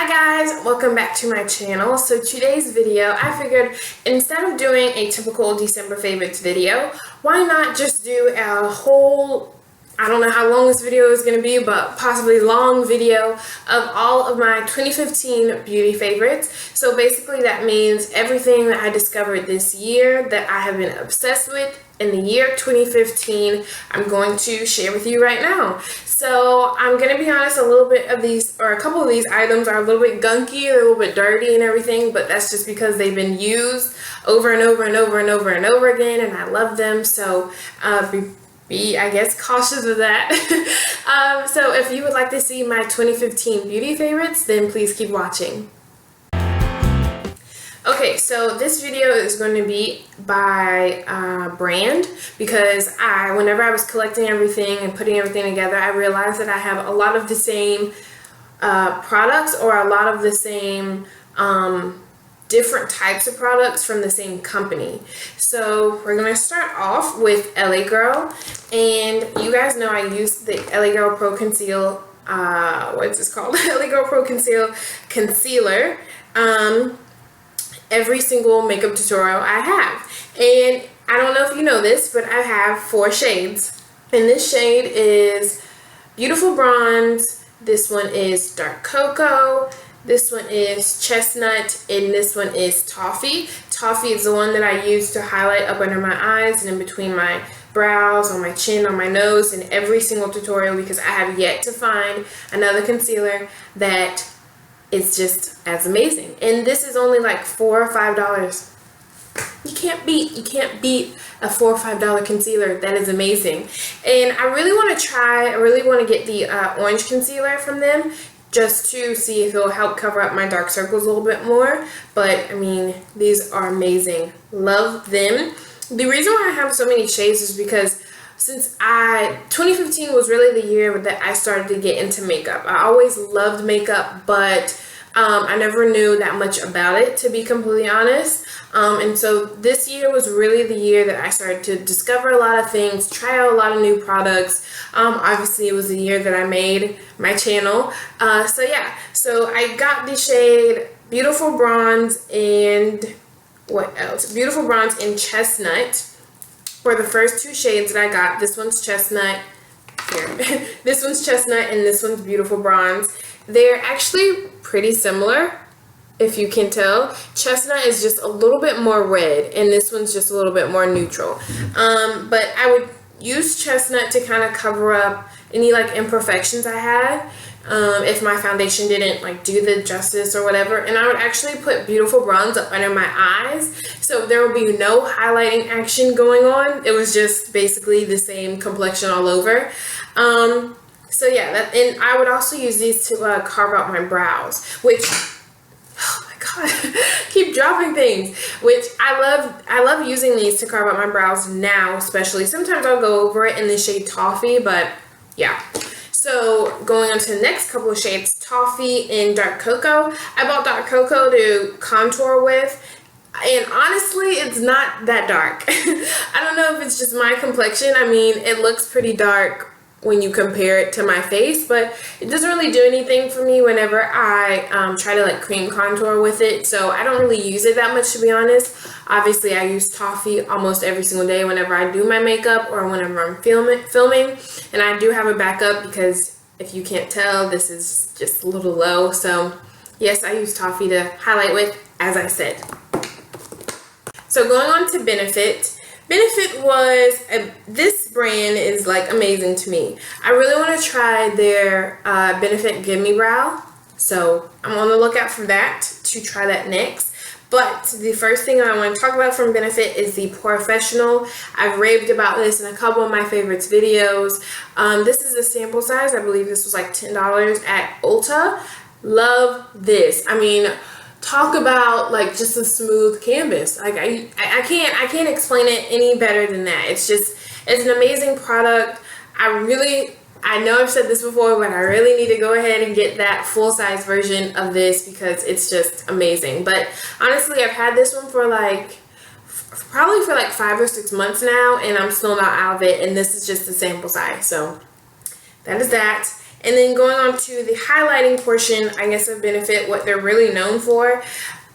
Hi guys, welcome back to my channel. So today's video, I figured instead of doing a typical December favorites video, why not just do a whole, I don't know how long this video is going to be, but possibly long video of all of my 2015 beauty favorites. So basically that means everything that I discovered this year that I have been obsessed with in the year 2015, I'm going to share with you right now. So I'm going to be honest, a little bit of these, or a couple of these items are a little bit gunky, they're a little bit dirty and everything, but that's just because they've been used over and over and over and over and over again, and I love them. So be I guess cautious of that. So if you would like to see my 2015 beauty favorites, then please keep watching. Okay, so this video is going to be by brand because whenever I was collecting everything and putting everything together, I realized that I have a lot of the same products, or a lot of the same different types of products from the same company. So we're going to start off with LA Girl, and you guys know I use the LA Girl Pro Conceal, what's this called? LA Girl Pro Conceal Concealer. Every single makeup tutorial I have. And I don't know if you know this, but I have 4 shades. And this shade is Beautiful Bronze, this one is Dark Cocoa, this one is Chestnut, and this one is Toffee. Toffee is the one that I use to highlight up under my eyes and in between my brows, on my chin, on my nose, in every single tutorial, because I have yet to find another concealer that it's just as amazing. And this is only like $4 or $5. You can't beat a $4 or $5 concealer. That is amazing. And I really want to get the orange concealer from them, just to see if it'll help cover up my dark circles a little bit more. But I mean, these are amazing. Love them. The reason why I have so many shades is because since 2015 was really the year that I started to get into makeup. I always loved makeup, but I never knew that much about it, to be completely honest. And so this year was really the year that I started to discover a lot of things, try out a lot of new products. Obviously it was the year that I made my channel. So yeah, so I got the shade Beautiful Bronze and what else? Beautiful Bronze and Chestnut. For the first 2 shades that I got, this one's Chestnut, here. This one's Chestnut and this one's Beautiful Bronze. They're actually pretty similar, if you can tell. Chestnut is just a little bit more red and this one's just a little bit more neutral. But I would use Chestnut to kind of cover up any like imperfections I had. If my foundation didn't like do the justice or whatever, and I would actually put Beautiful Bronze up under my eyes, so there would be no highlighting action going on. It was just basically the same complexion all over. So yeah, and I would also use these to carve out my brows, which, oh my god, keep dropping things, which I love using these to carve out my brows now, especially. Sometimes I'll go over it in the shade Toffee, but yeah. So going on to the next couple of shades, Toffee and Dark Cocoa. I bought Dark Cocoa to contour with, and honestly, it's not that dark. I don't know if it's just my complexion. I mean, it looks pretty dark when you compare it to my face, but it doesn't really do anything for me whenever I try to like cream contour with it. So I don't really use it that much, to be honest. Obviously, I use Toffee almost every single day whenever I do my makeup or whenever I'm filming. And I do have a backup because if you can't tell, this is just a little low. So yes, I use Toffee to highlight with, as I said. So going on to Benefit. Benefit was, this brand is like amazing to me. I really want to try their Benefit Give Me Brow. So I'm on the lookout for that, to try that next. But the first thing I want to talk about from Benefit is the Porefessional. I've raved about this in a couple of my favorites videos. This is a sample size. I believe this was like $10 at Ulta. Love this. I mean, talk about like just a smooth canvas. Like I can't explain it any better than that. It's an amazing product. I know I've said this before, but I really need to go ahead and get that full-size version of this because it's just amazing. But honestly, I've had this one for like probably for like 5 or 6 months now, and I'm still not out of it, and this is just the sample size. So that is that. And then going on to the highlighting portion, I guess of Benefit, what they're really known for,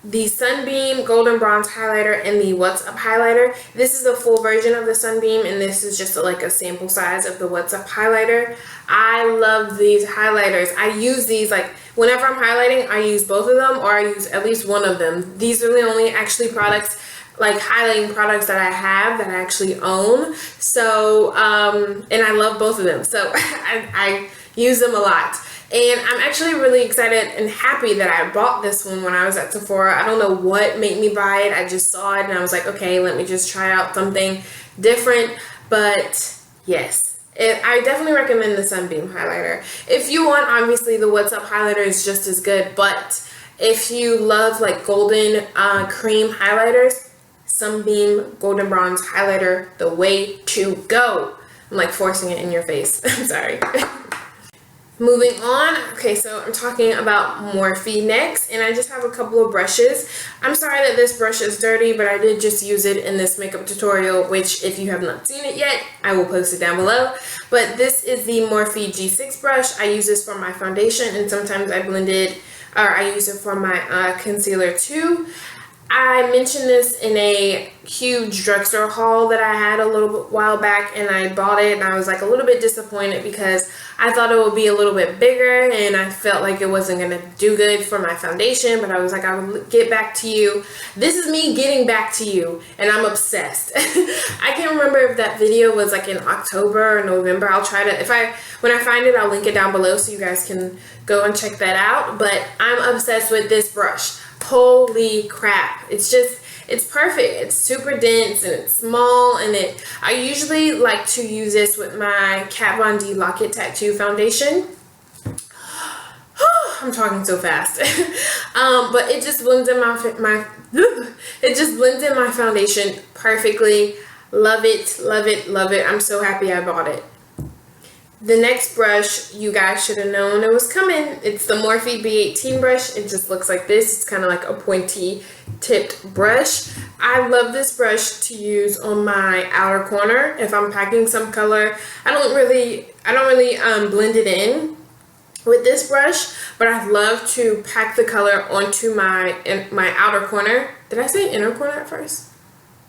the Sunbeam Golden Bronze Highlighter and the What's Up Highlighter. This is the full version of the Sunbeam, and this is just like a sample size of the What's Up Highlighter. I love these highlighters. I use these like whenever I'm highlighting, I use both of them, or I use at least one of them. These are the only actually products, like highlighting products, that I have that I actually own. So and I love both of them, so I use them a lot. And I'm actually really excited and happy that I bought this one when I was at Sephora. I don't know what made me buy it. I just saw it and I was like, okay, let me just try out something different. But yes, I definitely recommend the Sunbeam highlighter. If you want, obviously the What's Up highlighter is just as good. But if you love like golden cream highlighters, Sunbeam Golden Bronze highlighter, the way to go. I'm like forcing it in your face. I'm sorry. Moving on, okay, so I'm talking about Morphe next, and I just have a couple of brushes. I'm sorry that this brush is dirty, but I did just use it in this makeup tutorial, which if you have not seen it yet, I will post it down below. But this is the Morphe G6 brush. I use this for my foundation, and sometimes I blend it, or I use it for my concealer too. I mentioned this in a huge drugstore haul that I had a little while back, and I bought it and I was like a little bit disappointed because I thought it would be a little bit bigger and I felt like it wasn't going to do good for my foundation, but I was like, I will get back to you. This is me getting back to you, and I'm obsessed. I can't remember if that video was like in October or November. I'll try to, when I find it, I'll link it down below so you guys can go and check that out. But I'm obsessed with this brush. Holy crap, it's perfect. It's super dense and it's small, and I usually like to use this with my Kat Von D Lock-It Tattoo foundation. I'm talking so fast. But it just blends in my foundation perfectly. Love it, love it, love it. I'm so happy I bought it. The next brush, you guys should have known it was coming. It's the Morphe B18 brush. It just looks like this. It's kind of like a pointy tipped brush. I love this brush to use on my outer corner. If I'm packing some color, I don't really blend it in with this brush, but I love to pack the color onto my outer corner. Did I say inner corner at first?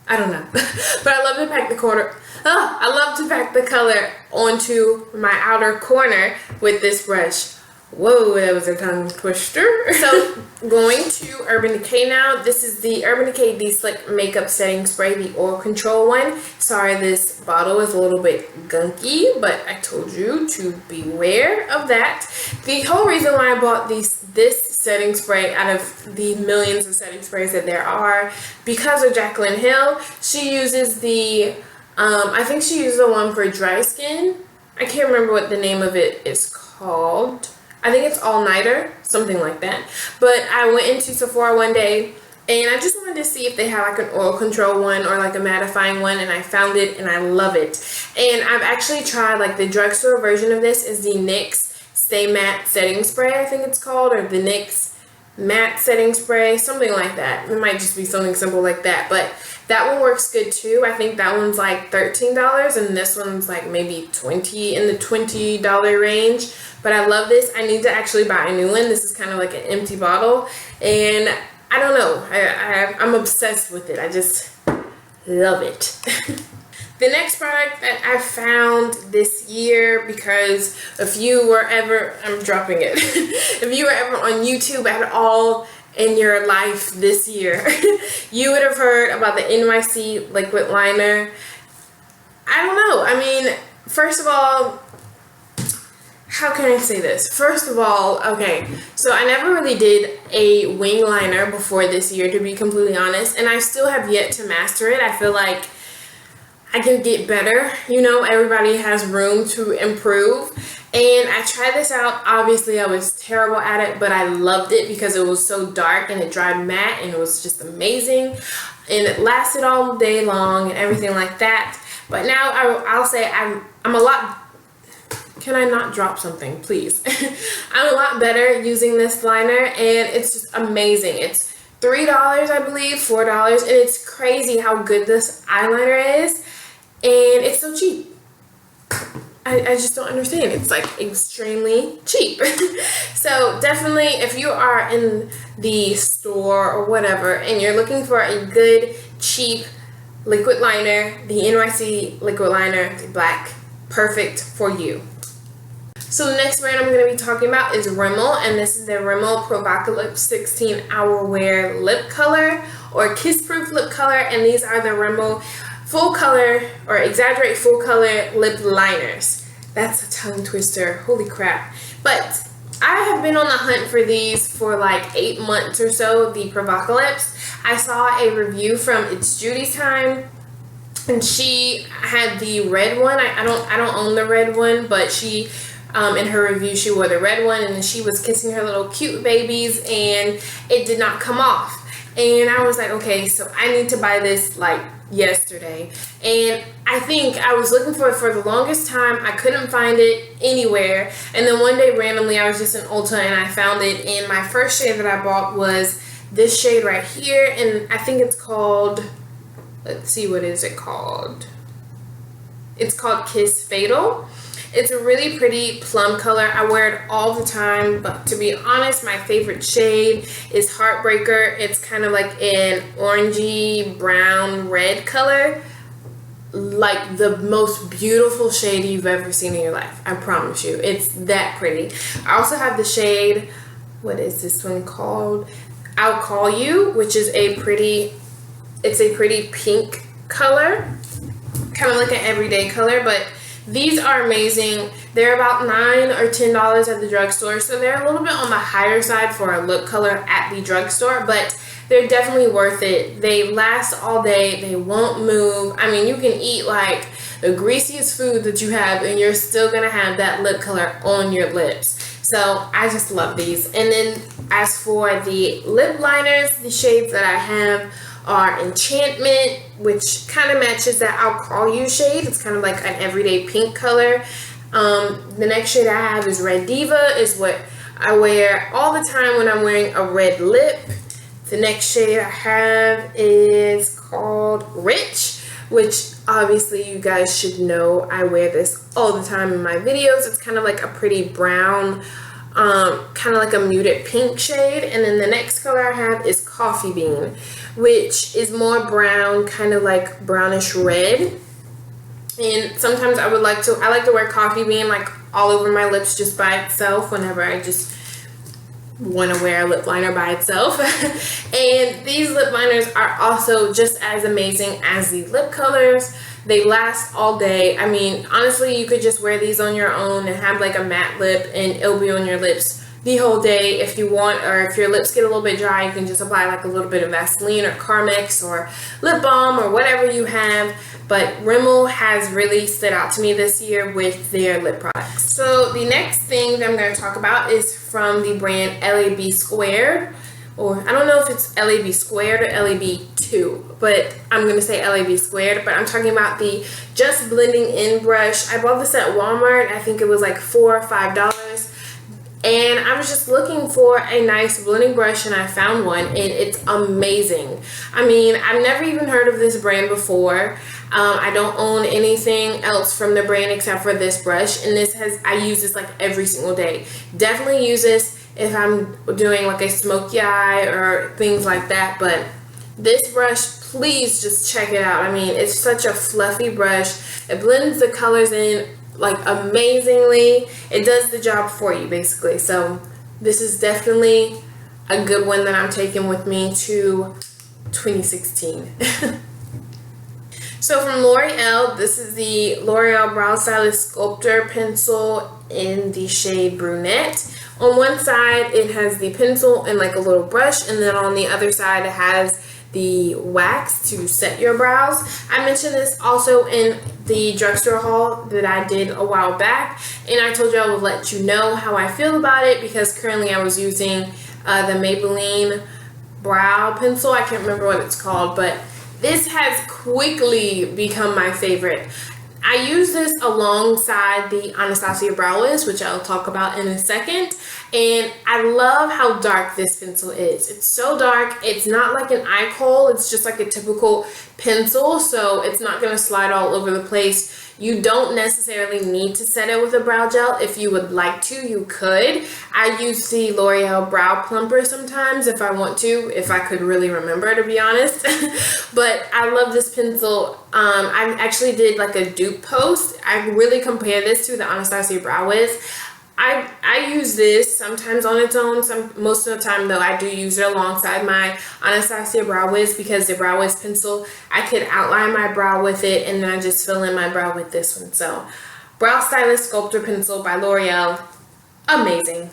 I don't know. But I love to pack the corner. Oh, I love to pack the color onto my outer corner with this brush. Whoa, that was a tongue twister. So going to Urban Decay now. This is the Urban Decay De-Slick Makeup Setting Spray, the Oil Control one. Sorry, this bottle is a little bit gunky, but I told you to beware of that. The whole reason why I bought this setting spray out of the millions of setting sprays that there are, because of Jaclyn Hill. She uses the I think she uses the one for dry skin. I can't remember what the name of it is called. I think it's All Nighter, something like that. But I went into Sephora one day and I just wanted to see if they had like an oil control one or like a mattifying one, and I found it and I love it. And I've actually tried like the drugstore version of this is the NYX Stay Matte Setting Spray, I think it's called, or the NYX Matte Setting Spray, something like that. It might just be something simple like that, but that one works good too. I think that one's like $13 and this one's like maybe in the $20 range. But I love this. I need to actually buy a new one. This is kind of like an empty bottle, and I don't know. I'm obsessed with it. I just love it. The next product that I found this year, because if you were ever, I'm dropping it, if you were ever on YouTube at all in your life this year, you would have heard about the NYC Liquid Liner. I don't know. I mean, first of all, how can I say this? First of all, okay, so I never really did a wing liner before this year, to be completely honest, and I still have yet to master it. I feel like I can get better. You know, everybody has room to improve. And I tried this out. Obviously, I was terrible at it, but I loved it because it was so dark and it dried matte and it was just amazing. And it lasted all day long and everything like that. But now I'll say I'm a lot... Can I not drop something, please? I'm a lot better using this liner, and it's just amazing. It's $3, I believe, $4, and it's crazy how good this eyeliner is, and it's so cheap. I just don't understand. It's like extremely cheap. So definitely, if you are in the store or whatever and you're looking for a good, cheap liquid liner, the NYC Liquid Liner, the black, perfect for you. So the next brand I'm going to be talking about is Rimmel, and this is the Rimmel Provocalips 16 Hour Wear Lip Color or Kiss Proof Lip Color, and these are the Rimmel Full Color or Exaggerate Full Color Lip Liners. That's a tongue twister, holy crap. But I have been on the hunt for these for like 8 months or so, the Provocalips. I saw a review from It's Judy's Time, and she had the red one. I don't own the red one, but she in her review she wore the red one, and she was kissing her little cute babies and it did not come off. And I was like, okay, so I need to buy this like yesterday. And I think I was looking for it for the longest time. I couldn't find it anywhere, and then one day randomly I was just in Ulta and I found it, and my first shade that I bought was this shade right here, and I think it's called, let's see, what is it called? It's called Kiss Fatal. It's a really pretty plum color. I wear it all the time, but to be honest, my favorite shade is Heartbreaker. It's kind of like an orangey brown red color. Like the most beautiful shade you've ever seen in your life. I promise you. It's that pretty. I also have the shade, what is this one called? I'll Call You, which is a pretty, it's a pretty pink color. Kind of like an everyday color, but these are amazing. They're about $9 or $10 at the drugstore, so they're a little bit on the higher side for a lip color at the drugstore, but they're definitely worth it. They last all day. They won't move. I mean, you can eat like the greasiest food that you have and you're still gonna have that lip color on your lips. So I just love these. And then as for the lip liners, the shades that I have are Enchantment, which kind of matches that I'll Call You shade. It's kind of like an everyday pink color. The next shade I have is Red Diva, is what I wear all the time when I'm wearing a red lip. The next shade I have is called Rich, which obviously you guys should know I wear this all the time in my videos. It's kind of like a pretty brown, kind of like a muted pink shade. And then the next color I have is Coffee Bean, which is more brown, kind of like brownish red. And sometimes I like to wear Coffee Bean like all over my lips just by itself whenever I just want to wear a lip liner by itself. And these lip liners are also just as amazing as the lip colors. They last all day. I mean, honestly, you could just wear these on your own and have like a matte lip and it'll be on your lips the whole day if you want, or if your lips get a little bit dry, you can just apply like a little bit of Vaseline or Carmex or lip balm or whatever you have. But Rimmel has really stood out to me this year with their lip products. So the next thing that I'm going to talk about is from the brand L.A.B Squared, or I don't know if it's L.A.B Squared or L.A.B 2, but I'm going to say L.A.B Squared. But I'm talking about the Just Blending In brush. I bought this at Walmart. I think it was like $4 or $5. And I was just looking for a nice blending brush and I found one, and it's amazing. I mean, I've never even heard of this brand before. I don't own anything else from the brand except for this brush, and I use this like every single day. Definitely use this if I'm doing like a smoky eye or things like that, but this brush, please just check it out. I mean, it's such a fluffy brush. It blends the colors in like amazingly. It does the job for you basically. So this is definitely a good one that I'm taking with me to 2016. So from Loreal, this is the Loreal Brow Stylist Sculptor pencil in the shade Brunette. On one side it has the pencil and like a little brush, and then on the other side it has the wax to set your brows. I mentioned this also in the drugstore haul that I did a while back, and I told you I would let you know how I feel about it because currently I was using the Maybelline brow pencil. I can't remember what it's called, but this has quickly become my favorite. I use this alongside the Anastasia brow list, which I'll talk about in a second. And I love how dark this pencil is. It's so dark. It's not like an eye kohl. It's just like a typical pencil. So it's not going to slide all over the place. You don't necessarily need to set it with a brow gel. If you would like to, you could. I use the Loreal Brow Plumper sometimes if I want to, if I could really remember, to be honest. But I love this pencil. I actually did like a dupe post. I really compare this to the Anastasia Brow Wiz. I use this sometimes on its own. Most of the time though, I do use it alongside my Anastasia Brow Wiz, because the Brow Wiz pencil, I could outline my brow with it and then I just fill in my brow with this one. So Brow Stylist Sculptor Pencil by Loreal, amazing.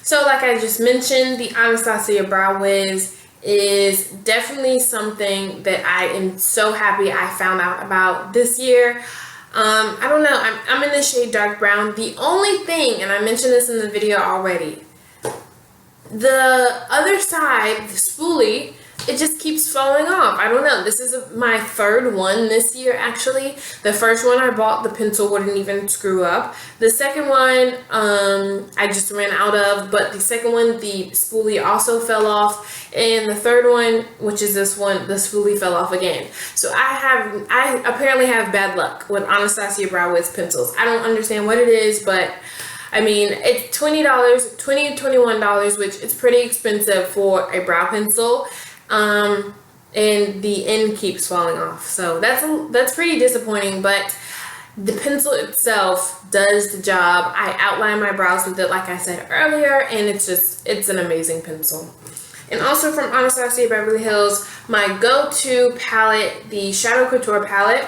So like I just mentioned, the Anastasia Brow Wiz is definitely something that I am so happy I found out about this year. I don't know, I'm in the shade dark brown. The only thing, and I mentioned this in the video already, the other side, the spoolie, it just keeps falling off. I don't know. This is my third one this year, actually. The first one I bought, the pencil wouldn't even screw up. The second one, I just ran out of, but the second one, the spoolie also fell off. And the third one, which is this one, the spoolie fell off again. So I apparently have bad luck with Anastasia Brow Wiz pencils. I don't understand what it is, but I mean, it's $20, $20 to $21, which is pretty expensive for a brow pencil. And the end keeps falling off, so that's pretty disappointing. But the pencil itself does the job. I outline my brows with it, like I said earlier, and it's an amazing pencil. And also from Anastasia Beverly Hills, my go-to palette, the Shadow Couture palette.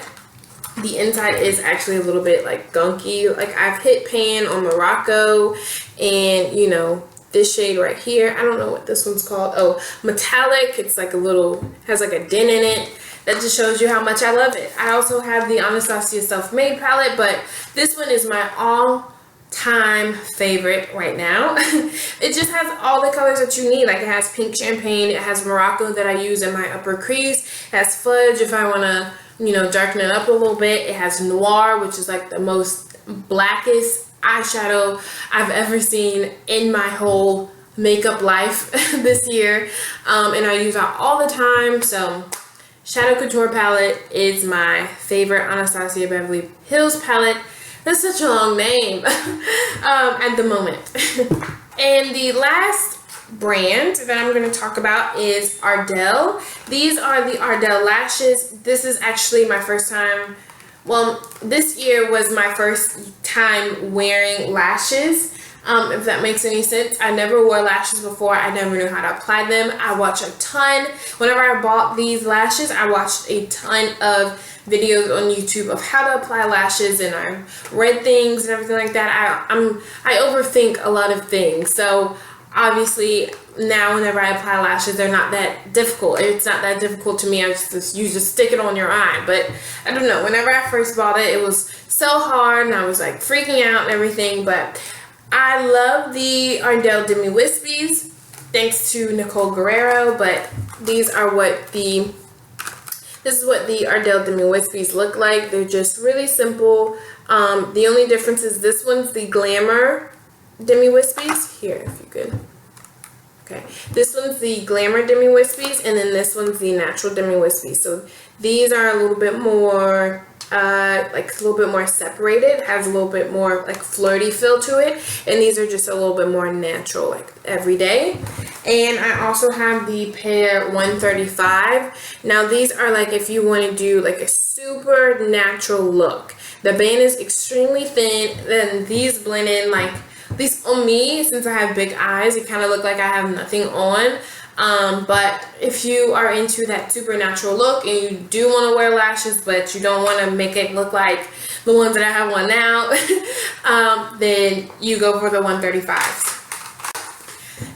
The inside is actually a little bit like gunky. Like I've hit pan on Morocco, and you know, this shade right here, I don't know what this one's called. Oh, metallic. It's like a little, has like a dent in it. That just shows you how much I love it. I also have the Anastasia Self-Made palette, but this one is my all-time favorite right now. It just has all the colors that you need. Like it has pink champagne, it has Morocco that I use in my upper crease, it has fudge if I want to, you know, darken it up a little bit. It has noir, which is like the most blackest eyeshadow I've ever seen in my whole makeup life this year, and I use that all the time. So Shadow Couture palette is my favorite Anastasia Beverly Hills palette. That's such a long name at the moment. And the last brand that I'm going to talk about is Ardell. These are the Ardell lashes. This is actually my first time. Well, this year was my first time wearing lashes, if that makes any sense. I never wore lashes before. I never knew how to apply them. I watched a ton. Whenever I bought these lashes, I watched a ton of videos on YouTube of how to apply lashes, and I read things and everything like that. I overthink a lot of things. So obviously now whenever I apply lashes, they're not that difficult. It's not that difficult to me. You just stick it on your eye. But I don't know, whenever I first bought it, it was so hard and I was like freaking out and everything. But I love the Ardell Demi Wispies, thanks to Nicole Guerrero. But this is what the Ardell Demi Wispies look like. They're just really simple. The only difference is this one's the Glamour Demi Wispies. Here, if you could. Okay, this one's the Glamour Demi Wispies, and then this one's the Natural Demi Wispies. So these are a little bit more, like a little bit more separated, has a little bit more like flirty feel to it, and these are just a little bit more natural, like everyday. And I also have the pair 135. Now these are like if you want to do like a super natural look. The band is extremely thin, then these blend in like, at least on me, since I have big eyes, it kind of look like I have nothing on. But if you are into that supernatural look and you do want to wear lashes, but you don't want to make it look like the ones that I have on now, then you go for the 135s.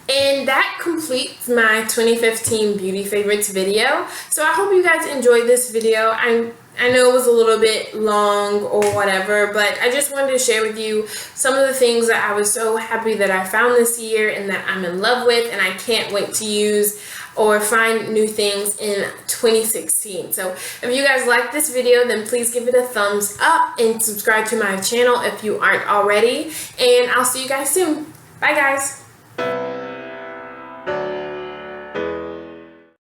And that completes my 2015 beauty favorites video. So I hope you guys enjoyed this video. I know it was a little bit long or whatever, but I just wanted to share with you some of the things that I was so happy that I found this year and that I'm in love with, and I can't wait to use or find new things in 2016. So if you guys like this video, then please give it a thumbs up and subscribe to my channel if you aren't already. And I'll see you guys soon. Bye guys.